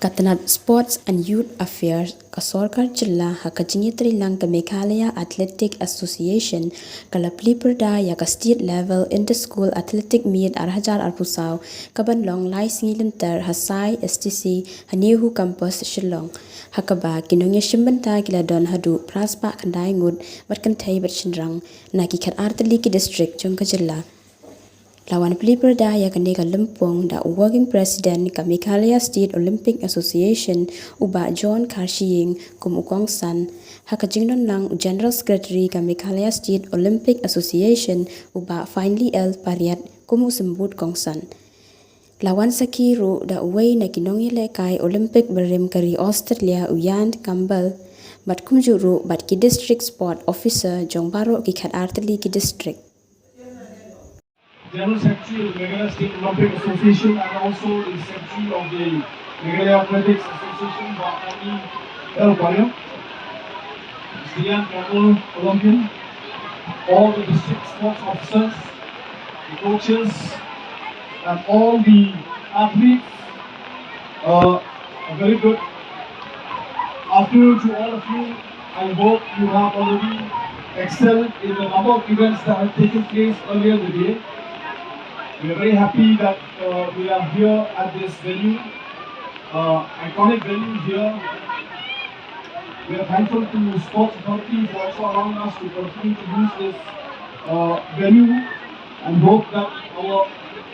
Katanat Sports and Youth Affairs Kasorkar Jilla Hakajingitri Lanka Meghalaya Athletic Association Kalapli Perda Yaka State Level Inter-School Athletic Meet Arhajar Arpusau Kaban Long Lai Singilantar Hasai STC Hanihu Campus Shillong Hakaba Kinongya Shimbanta Giladon Hadu Praspa Kandai Ngud Watkantai Batshindrang Naki Kat Artaliki District Jungka Jilla Lawan Peliperda yang kanega lempung da Working President ka Meghalaya State Olympic Association uba John Karshiying kum ukongsan hakajingnon lang General Secretary ka Meghalaya State Olympic Association uba finally el pariat kum usembut kongsan lawan sakiru da uway na kinongile kai Olympic berim kari Australia uyan kambal bat kumjuru bat ki district sport officer jongbaro ki khat artali ki district General Secretary of the Meghalaya State Olympic Association and also the Secretary of the Meghalaya Athletics Association, Dr. L. Plie, the young Campbell Olympian, all the district sports officers, the coaches, and all the athletes. A very good afternoon to all of you. I hope you have already excelled in the number of events that have taken place earlier in the day. We are very happy that we are here at this venue, iconic venue here. We are thankful to Sports Authority for also allowing us to continue to use this venue and hope that our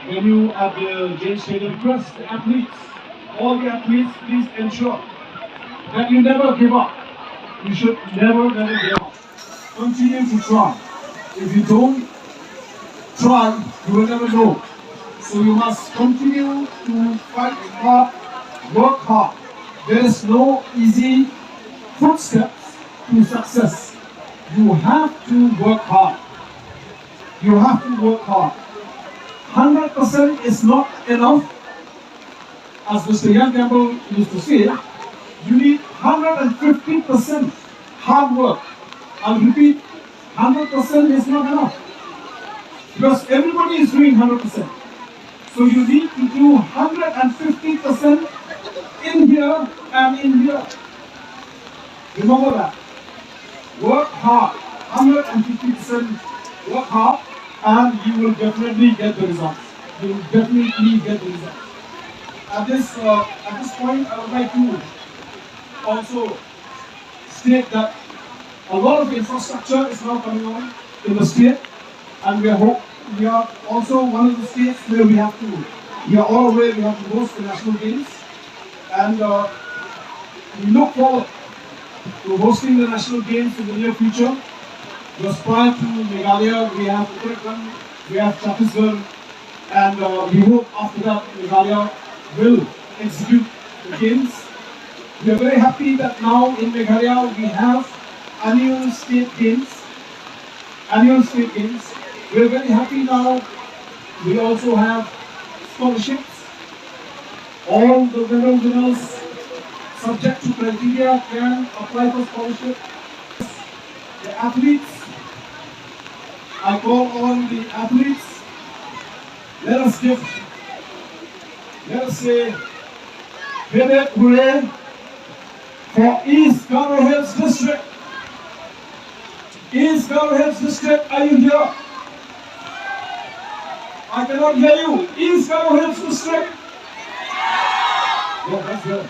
venue at the James Stadium request the athletes, all the athletes, please ensure that you never give up. You should never give up. Continue to try. If you don't try, you will never know. So you must continue to fight hard, work hard. There is no easy footsteps to success. You have to work hard. You have to work hard. 100% is not enough. As Mr. Young Campbell used to say, you need 150% hard work. I'll repeat, 100% is not enough. Because everybody is doing 100%. So you need to do 150% in here and in here. Remember that. Work hard. 150% work hard and you will definitely get the results. You will definitely get the results. At this point, I would like to also state that a lot of infrastructure is now coming on in the state. And we are also one of the states where we are all aware we have to host the national games. And we look forward to hosting the national games in the near future. Because prior to Meghalaya, we have Uttarakhand, we have Chhattisgarh, and we hope after that Meghalaya will execute the games. We are very happy that now in Meghalaya we have annual state games. We are very happy now. We also have scholarships. All the winners, subject to criteria, can apply for scholarship. The athletes, I call on the athletes. Let us say, Hede Hooray for East Garo Hills District. East Garo Hills District, are you here? I cannot hear you. East Garo Hills District. Yeah, that's good.